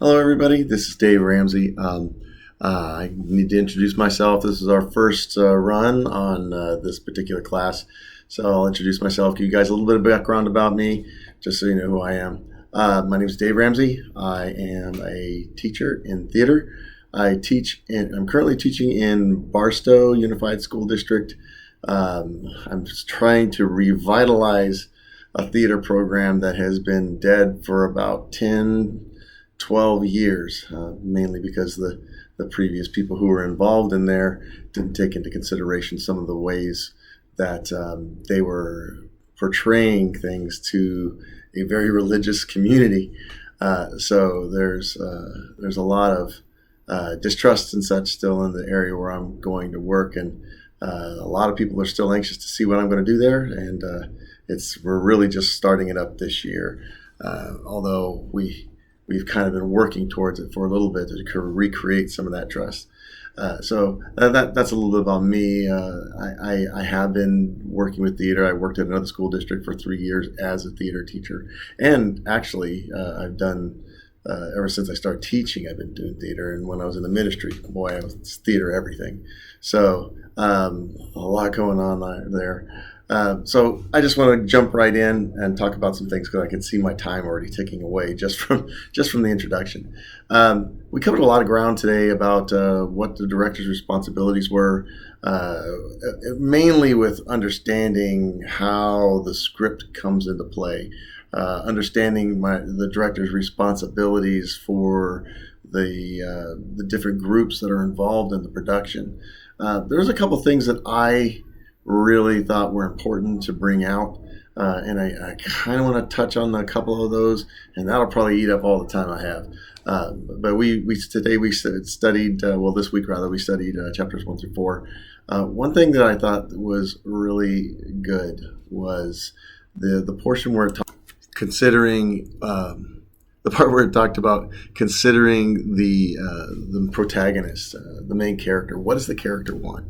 Hello, everybody. This is Dave Ramsey. I need to introduce myself. This is our first run on this particular class. So I'll introduce myself, give you guys a little bit of background about me, just so you know who I am. My name is Dave Ramsey. I am a teacher in theater. I'm currently teaching in Barstow Unified School District. I'm just trying to revitalize a theater program that has been dead for about 10-12 years, mainly because the previous people who were involved in there didn't take into consideration some of the ways that they were portraying things to a very religious community. So there's a lot of distrust and such still in the area where I'm going to work, and a lot of people are still anxious to see what I'm going to do there, and we're really just starting it up this year, although we've kind of been working towards it for a little bit to recreate some of that trust. That's a little bit about me. I have been working with theater. I worked at another school district for 3 years as a theater teacher, and actually I've done ever since I started teaching, I've been doing theater. And when I was in the ministry, boy, I was theater everything. So a lot going on there. So I just want to jump right in and talk about some things because I can see my time already ticking away just from the introduction. We covered a lot of ground today about what the director's responsibilities were, mainly with understanding how the script comes into play, understanding the director's responsibilities for the different groups that are involved in the production. There's a couple things that I really thought were important to bring out, and I kind of want to touch on a couple of those, and that'll probably eat up all the time I have. But today we studied, this week rather, we studied chapters 1 through 4. One thing that I thought was really good was the portion where it considering the part where it talked about considering the protagonist, the main character. What does the character want?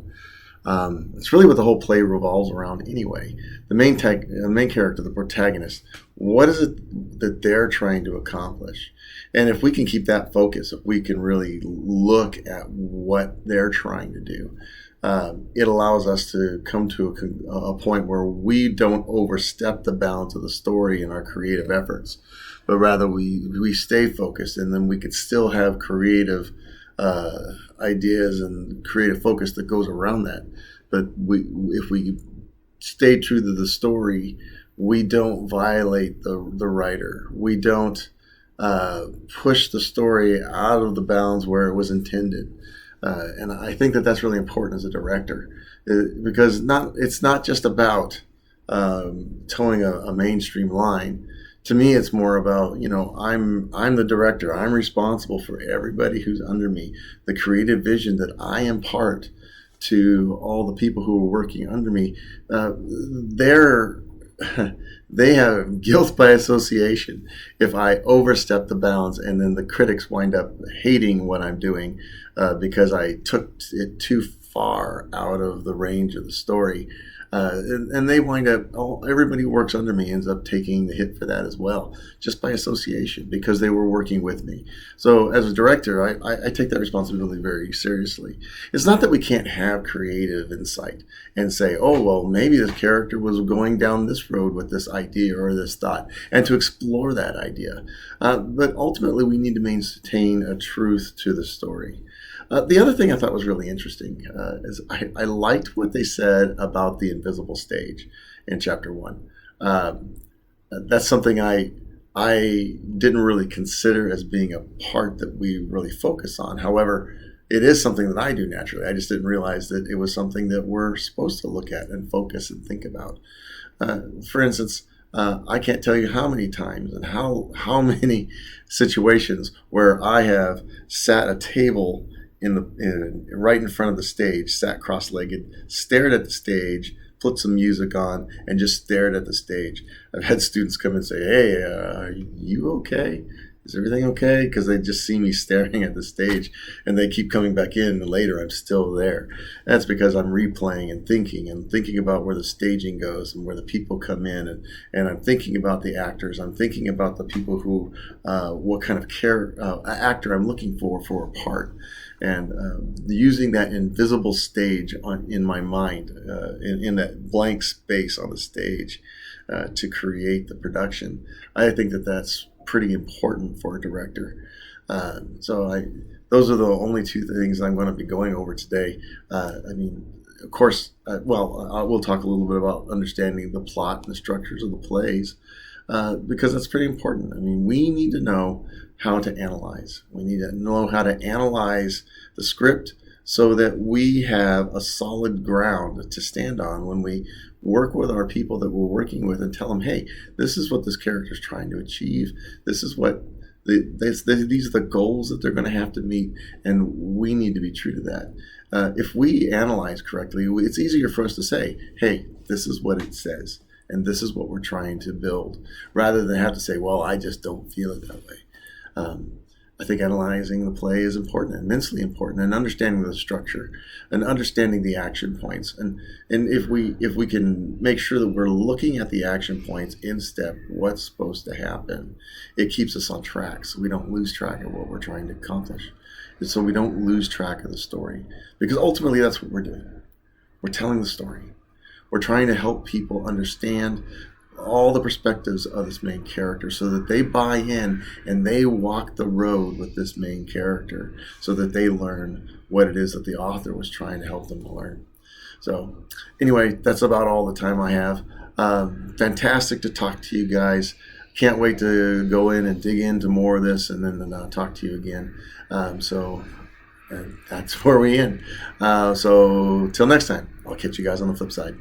It's really what the whole play revolves around anyway. The main character, the protagonist, what is it that they're trying to accomplish? And if we can keep that focus, if we can really look at what they're trying to do, it allows us to come to a point where we don't overstep the bounds of the story in our creative efforts, but rather we stay focused, and then we could still have creative ideas and creative focus that goes around that. But if we stay true to the story, we don't violate the writer. We don't push the story out of the bounds where it was intended. And I think that that's really important as a director, because it's not just about towing a mainstream line. To me, it's more about, I'm the director. I'm responsible for everybody who's under me, the creative vision that I impart to all the people who are working under me. They have guilt by association if I overstep the bounds, and then the critics wind up hating what I'm doing because I took it too far out of the range of the story. And they wind up, everybody who works under me ends up taking the hit for that as well, just by association, because they were working with me. So as a director, I take that responsibility very seriously. It's not that we can't have creative insight and say, oh, well, maybe this character was going down this road with this idea or this thought, and to explore that idea. But ultimately, we need to maintain a truth to the story. The other thing I thought was really interesting is I liked what they said about the invisible stage in chapter 1. That's something I didn't really consider as being a part that we really focus on. However, it is something that I do naturally. I just didn't realize that it was something that we're supposed to look at and focus and think about. For instance, I can't tell you how many times and how many situations where I have sat at a table right in front of the stage, sat cross-legged, stared at the stage, put some music on, and just stared at the stage. I've had students come and say, "Hey, are you okay?" is everything okay? Because they just see me staring at the stage, and they keep coming back in, and later I'm still there. That's because I'm replaying and thinking about where the staging goes and where the people come in, and I'm thinking about the actors. I'm thinking about the people who, what kind of actor I'm looking for a part, and using that invisible stage in my mind, in that blank space on the stage, to create the production. I think that that's pretty important for a director. Those are the only two things I'm going to be going over today. I mean, of course, we'll talk a little bit about understanding the plot and the structures of the plays, because that's pretty important. I mean, we need to know how to analyze. We need to know how to analyze the script so that we have a solid ground to stand on when we work with our people that we're working with and tell them, hey, this is what this character is trying to achieve. This is what these are the goals that they're going to have to meet, and we need to be true to that. If we analyze correctly, it's easier for us to say, hey, this is what it says, and this is what we're trying to build, rather than have to say, well, I just don't feel it that way. I think analyzing the play is important, immensely important, and understanding the structure and understanding the action points. And if we can make sure that we're looking at the action points in step, what's supposed to happen, it keeps us on track, so we don't lose track of what we're trying to accomplish. And so we don't lose track of the story, because ultimately that's what we're doing. We're telling the story. We're trying to help people understand all the perspectives of this main character so that they buy in and they walk the road with this main character so that they learn what it is that the author was trying to help them to learn. So anyway, that's about all the time I have. Fantastic to talk to you guys. Can't wait to go in and dig into more of this and then talk to you again. And that's where we end. So till next time, I'll catch you guys on the flip side.